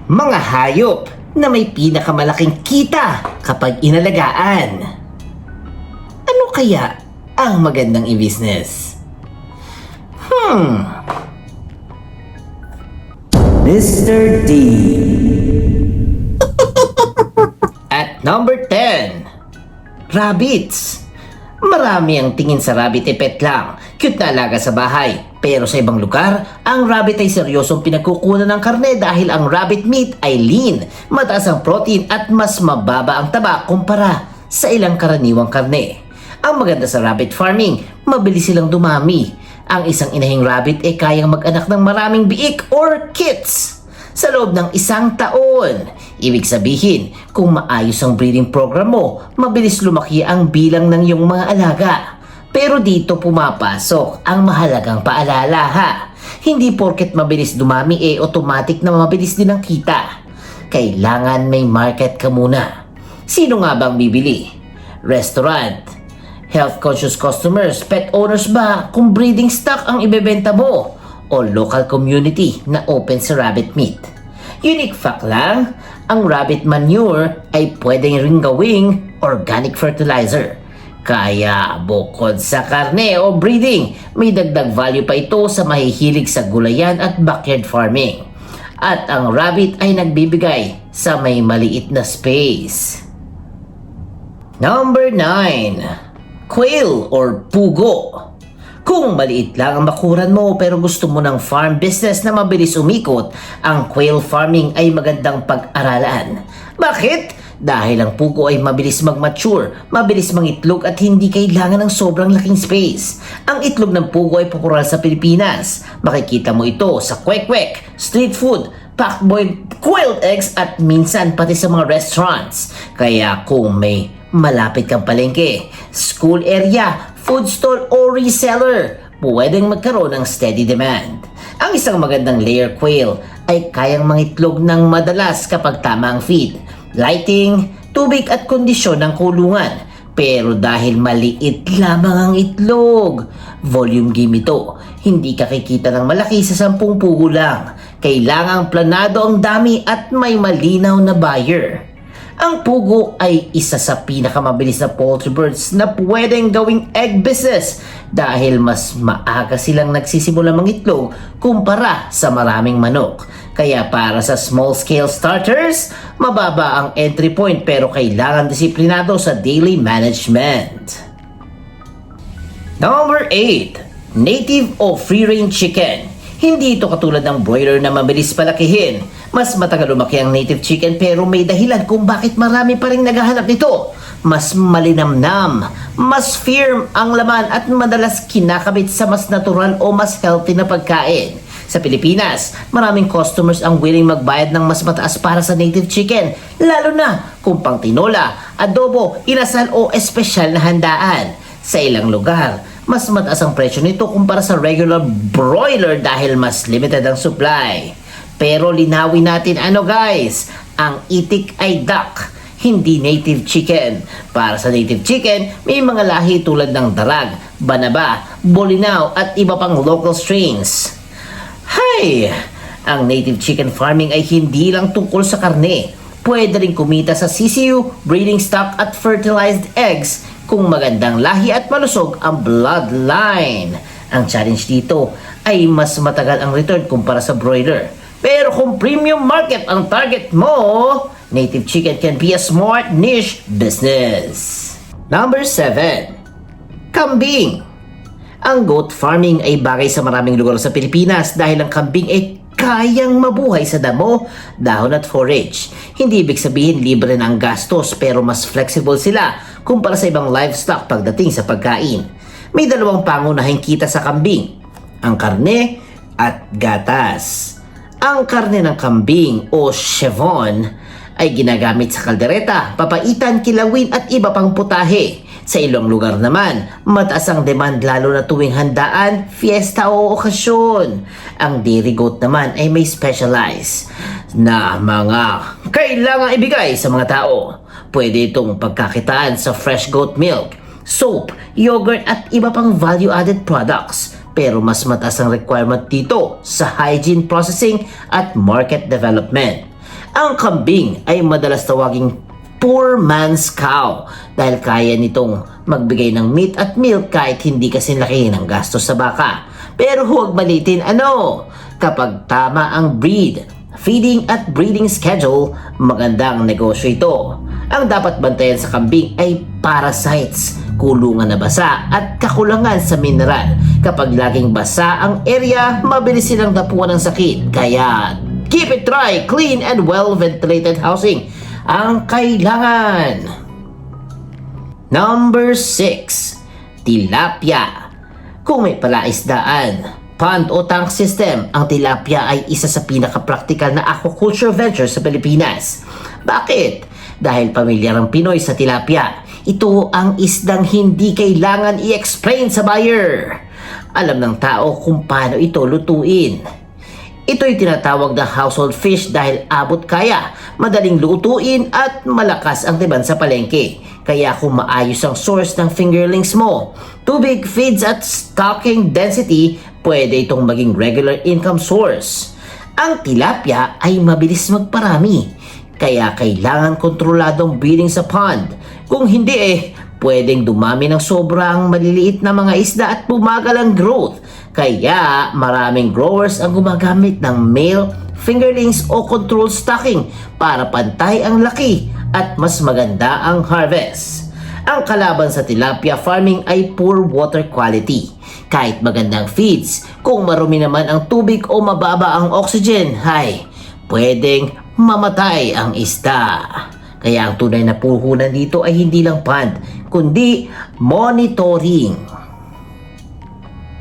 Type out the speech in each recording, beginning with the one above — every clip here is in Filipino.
Mga hayop na may pinakamalaking kita kapag inalagaan. Ano kaya ang magandang i-business? Mr. D. At number 10, rabbits. Marami ang tingin sa rabbit ay pet lang, cute na alaga sa bahay. Pero sa ibang lugar, ang rabbit ay seryosong pinagkukunan ng karne dahil ang rabbit meat ay lean, mataas ang protein at mas mababa ang taba kumpara sa ilang karaniwang karne. Ang maganda sa rabbit farming, mabilis silang dumami. Ang isang inahing rabbit ay kayang mag-anak ng maraming biik or kits sa loob ng isang taon. Ibig sabihin, kung maayos ang breeding program mo, mabilis lumaki ang bilang ng iyong mga alaga. Pero dito pumapasok ang mahalagang paalala ha. Hindi porket mabilis dumami automatic na mabilis din ang kita. Kailangan may market ka muna. Sino nga bang bibili? Restaurant, health-conscious customers, pet owners ba kung breeding stock ang ibebenta mo? O local community na open sa rabbit meat? Unique fact lang, ang rabbit manure ay pwedeng ring gawing organic fertilizer. Kaya bukod sa karne o breeding, may dagdag value pa ito sa mahihilig sa gulayan at backyard farming. At ang rabbit ay nagbibigay sa may maliit na space. Number 9, quail or pugo. Kung maliit lang ang bakuran mo pero gusto mo ng farm business na mabilis umikot, ang quail farming ay magandang pag-aralan. Bakit? Dahil ang pugo ay mabilis mag-mature, mabilis mangitlog at hindi kailangan ng sobrang laking space. Ang itlog ng pugo ay popular sa Pilipinas. Makikita mo ito sa kwek-kwek, street food, packboiled quailed eggs at minsan pati sa mga restaurants. Kaya kung may malapit kang palengke, school area, food stall o reseller, pwedeng magkaroon ng steady demand. Ang isang magandang layer quail ay kayang mangitlog ng madalas kapag tama ang feed, lighting, tubig at kondisyon ng kulungan. Pero dahil maliit lamang ang itlog, volume game ito. Hindi ka kikita ng malaki sa 10 pugo lang. Kailangang planado ang dami at may malinaw na buyer. Ang pugo ay isa sa pinakamabilis na poultry birds na pwedeng gawing egg business dahil mas maaga silang nagsisimula mangitlog kumpara sa maraming manok. Kaya para sa small scale starters, mababa ang entry point pero kailangan disiplinado sa daily management. Number 8, native o free range chicken. Hindi ito katulad ng broiler na mabilis palakihin. Mas matagal lumaki ang native chicken pero may dahilan kung bakit marami pa rin naghahanap nito. Mas malinamnam, mas firm ang laman at madalas kinakabit sa mas natural o mas healthy na pagkain. Sa Pilipinas, maraming customers ang willing magbayad ng mas mataas para sa native chicken, lalo na kung pang tinola, adobo, inasal o espesyal na handaan. Sa ilang lugar, mas mataas ang presyo nito kumpara sa regular broiler dahil mas limited ang supply. Pero linawin natin guys, ang itik ay duck, hindi native chicken. Para sa native chicken, may mga lahi tulad ng darag, banaba, bolinaw at iba pang local strains. Hay! Ang native chicken farming ay hindi lang tungkol sa karne. Pwede rin kumita sa CCU, breeding stock at fertilized eggs kung magandang lahi at malusog ang bloodline. Ang challenge dito ay mas matagal ang return kumpara sa broiler. Pero kung premium market ang target mo, native chicken can be a smart niche business. Number 7, kambing. Ang goat farming ay bagay sa maraming lugar sa Pilipinas dahil ang kambing ay kayang mabuhay sa damo, dahon at forage. Hindi ibig sabihin libre na ang gastos pero mas flexible sila kumpara sa ibang livestock pagdating sa pagkain. May dalawang pangunahing kita sa kambing, ang karne at gatas. Ang karne ng kambing o chevron ay ginagamit sa kaldereta, papaitan, kilawin at iba pang putahe. Sa ilang lugar naman, mataas ang demand lalo na tuwing handaan, fiesta o okasyon. Ang dairy goat naman ay may specialized na mga kailangang ibigay sa mga tao. Pwede itong pagkakitaan sa fresh goat milk, soap, yogurt at iba pang value-added products. Pero mas mataas ang requirement dito sa hygiene processing at market development. Ang kambing ay madalas tawaging poor man's cow dahil kaya nitong magbigay ng meat at milk kahit hindi kasi laki ng gastos sa baka. Pero huwag malitin kapag tama ang breed, feeding at breeding schedule, magandang negosyo ito. Ang dapat bantayan sa kambing ay parasites, kulungan na basa at kakulangan sa mineral. Kapag laging basa ang area, mabilis silang dapuan ng sakit. Kaya keep it dry, clean and well-ventilated housing ang kailangan. Number 6. Tilapia. Kung may palaisdaan, pond o tank system, ang tilapia ay isa sa pinaka-practical na aquaculture venture sa Pilipinas. Bakit? Dahil pamilyar ang Pinoy sa tilapia. Ito ang isdang hindi kailangan i-explain sa buyer. Alam ng tao kung paano ito lutuin. Ito'y tinatawag na household fish dahil abot kaya, madaling lutuin at malakas ang demand sa palengke. Kaya kung maayos ang source ng fingerlings mo, tubig, feeds at stocking density, pwede itong maging regular income source. Ang tilapia ay mabilis magparami, kaya kailangan kontroladong breeding sa pond. Kung hindi pwedeng dumami ng sobrang maliliit na mga isda at bumagal ang growth. Kaya maraming growers ang gumagamit ng male fingerlings o controlled stocking para pantay ang laki at mas maganda ang harvest. Ang kalaban sa tilapia farming ay poor water quality. Kahit magandang feeds, kung marumi naman ang tubig o mababa ang oxygen, pwedeng mamatay ang isda. Kaya ang tunay na puhunan dito ay hindi lang pond, kundi monitoring.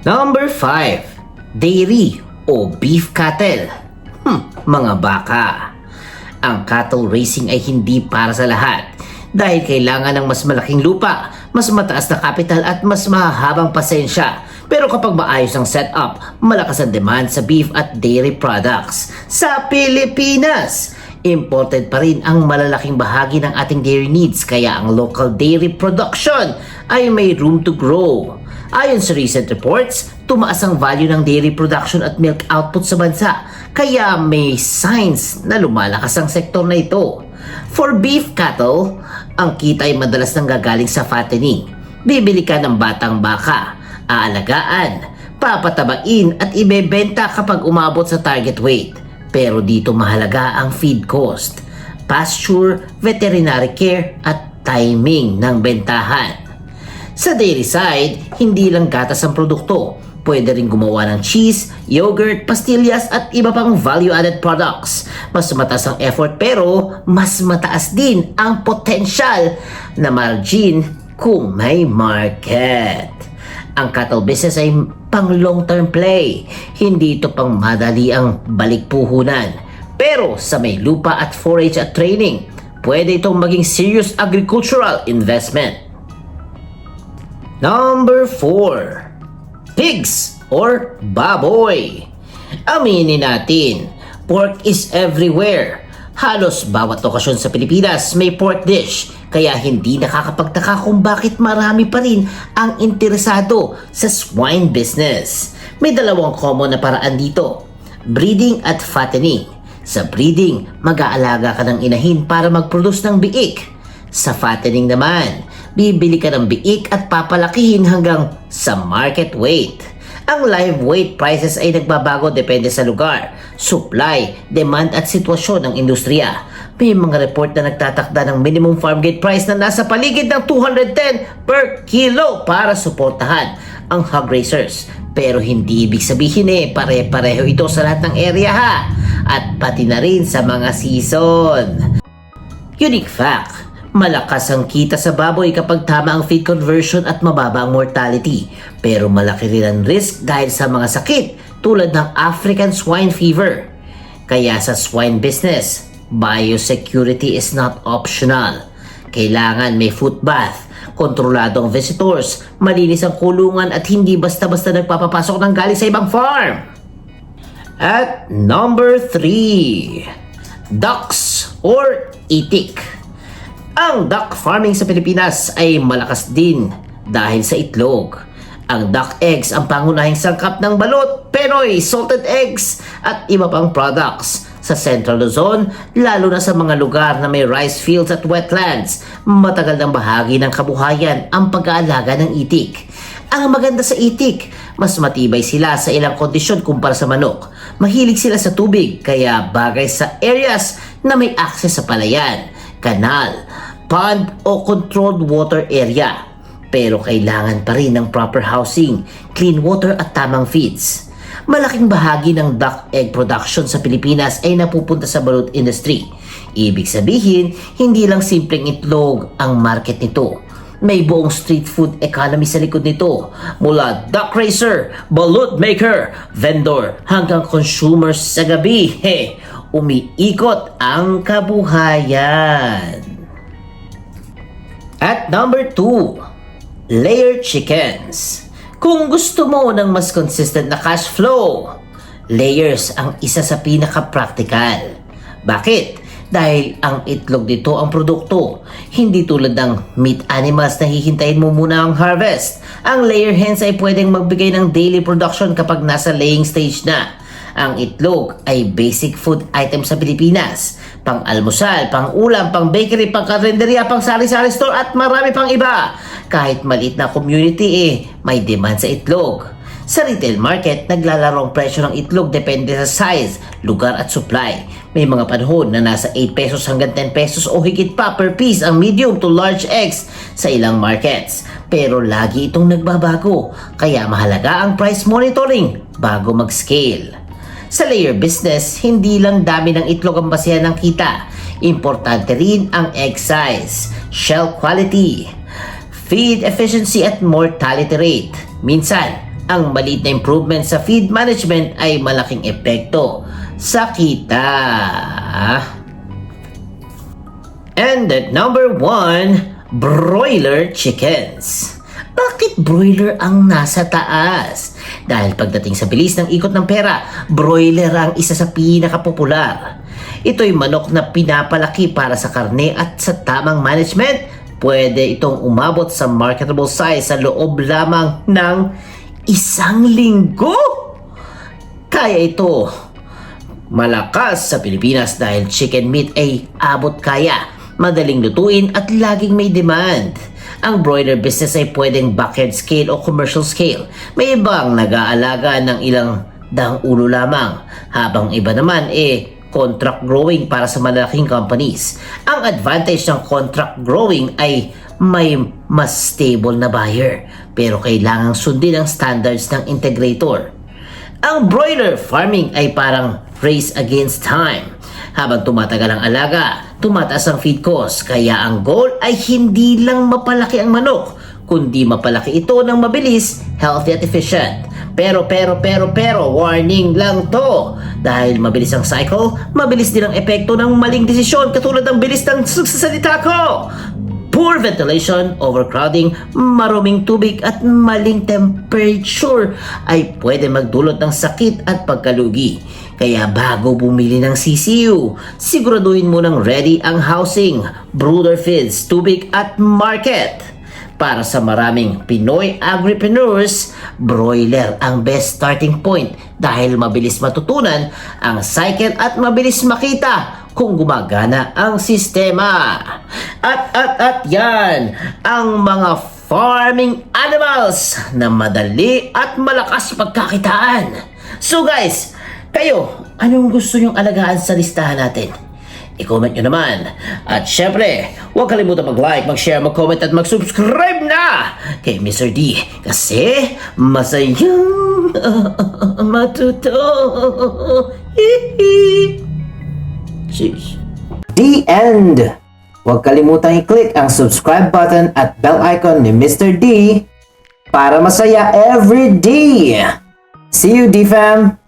Number 5. Dairy o beef cattle. Mga baka. Ang cattle raising ay hindi para sa lahat dahil kailangan ng mas malaking lupa, mas mataas na capital at mas mahahabang pasensya. Pero kapag maayos ang setup, malakas ang demand sa beef at dairy products. Sa Pilipinas, imported pa rin ang malalaking bahagi ng ating dairy needs, kaya ang local dairy production ay may room to grow. Ayon sa recent reports, tumaas ang value ng dairy production at milk output sa bansa, kaya may signs na lumalakas ang sektor na ito. For beef cattle, ang kita ay madalas nanggagaling sa fattening. Bibili ka ng batang baka, aalagaan, papatabain at ibebenta kapag umabot sa target weight. Pero dito mahalaga ang feed cost, pasture, veterinary care at timing ng bentahan. Sa dairy side, hindi lang gatas ang produkto. Pwede rin gumawa ng cheese, yogurt, pastillas at iba pang value-added products. Mas mataas ang effort pero mas mataas din ang potential na margin kung may market. Ang cattle business ay pang long-term play. Hindi ito pang madali ang balikpuhunan. Pero sa may lupa at forage at training, pwede itong maging serious agricultural investment. Number 4. Pigs or baboy. Aminin natin, pork is everywhere. Halos bawat okasyon sa Pilipinas may pork dish. Kaya hindi nakakapagtaka kung bakit marami pa rin ang interesado sa swine business. May dalawang common na paraan dito, breeding at fattening. Sa breeding, mag-aalaga ka ng inahin para mag-produce ng biik. Sa fattening naman, bibili ka ng biik at papalakihin hanggang sa market weight. Ang live weight prices ay nagbabago depende sa lugar, supply, demand at sitwasyon ng industriya. May mga report na nagtatakda ng minimum farm gate price na nasa paligid ng 210 per kilo para suportahan ang hog raisers. Pero hindi ibig sabihin pare-pareho ito sa lahat ng area at pati na rin sa mga season. Unique fact, malakas ang kita sa baboy kapag tama ang feed conversion at mababa ang mortality. Pero malaki rin ang risk dahil sa mga sakit tulad ng African swine fever. Kaya sa swine business, biosecurity is not optional. Kailangan may foot bath, kontrolado ang visitors, malinis ang kulungan at hindi basta-basta nagpapapasok ng galing sa ibang farm. At number 3, ducks or itik. Ang duck farming sa Pilipinas ay malakas din dahil sa itlog. Ang duck eggs ang pangunahing sangkap ng balot, Penoy, salted eggs at iba pang products. Sa Sa Central Luzon, lalo na sa mga lugar na may rice fields at wetlands, matagal ng bahagi ng kabuhayan ang pag-aalaga ng itik. Ang maganda sa itik, mas matibay sila sa ilang kondisyon kumpara sa manok. Mahilig sila sa tubig, kaya bagay sa areas na may access sa palayan, kanal, pond o controlled water area. Pero kailangan pa rin ng proper housing, clean water at tamang feeds. Malaking bahagi ng duck egg production sa Pilipinas ay napupunta sa balut industry. Ibig sabihin, hindi lang simpleng itlog ang market nito. May buong street food economy sa likod nito. Mula duck raiser, balut maker, vendor, hanggang consumers sa gabi. Umiikot ang kabuhayan. At number 2, layer chickens. Kung gusto mo ng mas consistent na cash flow, layers ang isa sa pinaka-practical. Bakit? Dahil ang itlog dito ang produkto. Hindi tulad ng meat animals na hihintayin mo muna ang harvest. Ang layer hens ay pwedeng magbigay ng daily production kapag nasa laying stage na. Ang itlog ay basic food item sa Pilipinas. Pang-almusal, pang-ulam, pang-bakery, pang-karinderya, pang-sari-sari store at marami pang iba. Kahit maliit na community may demand sa itlog. Sa retail market, naglalaro ang presyo ng itlog depende sa size, lugar at supply. May mga panahon na nasa 8 pesos hanggang 10 pesos o higit pa per piece ang medium to large eggs sa ilang markets. Pero lagi itong nagbabago, kaya mahalaga ang price monitoring bago mag-scale. Sa layer business, hindi lang dami ng itlog ang basehan ng kita. Importante rin ang egg size, shell quality, feed efficiency at mortality rate. Minsan, ang maliit na improvement sa feed management ay malaking epekto sa kita. And at number 1, broiler chickens. Bakit broiler ang nasa taas? Dahil pagdating sa bilis ng ikot ng pera, broiler ang isa sa pinakapopular. Ito'y manok na pinapalaki para sa karne at sa tamang management, pwede itong umabot sa marketable size sa loob lamang ng 1 linggo. Kaya ito malakas sa Pilipinas dahil chicken meat ay abot kaya, madaling lutuin at laging may demand. Ang broiler business ay pwedeng backyard scale o commercial scale. May ibang nag-aalaga ng ilang daang ulo lamang, habang iba naman contract growing para sa malalaking companies. Ang advantage ng contract growing ay may mas stable na buyer, pero kailangang sundin ang standards ng integrator. Ang broiler farming ay parang race against time. Habang tumatagal ang alaga, tumataas ang feed cost, kaya ang goal ay hindi lang mapalaki ang manok, kundi mapalaki ito ng mabilis, healthy at efficient. Pero, warning lang to. Dahil mabilis ang cycle, mabilis din ang epekto ng maling desisyon katulad ng bilis ng salita ko. Poor ventilation, overcrowding, maruming tubig at maling temperature ay pwede magdulot ng sakit at pagkalugi. Kaya bago bumili ng CCU, siguraduhin mo ng ready ang housing, brooder feeds, tubig at market. Para sa maraming Pinoy agripreneurs, broiler ang best starting point dahil mabilis matutunan ang cycle at mabilis makita kung gumagana ang sistema. At yan ang mga farming animals na madali at malakas pagkakitaan. So guys, kayo, anong gusto nyong alagaan sa listahan natin? I-comment nyo naman. At syempre, huwag kalimutan mag-like, mag-share, mag-comment at mag-subscribe na kay Mr. D. Kasi masayang matuto. The end! Huwag kalimutan i-click ang subscribe button at bell icon ni Mr. D para masaya every day. See you, D-Fam!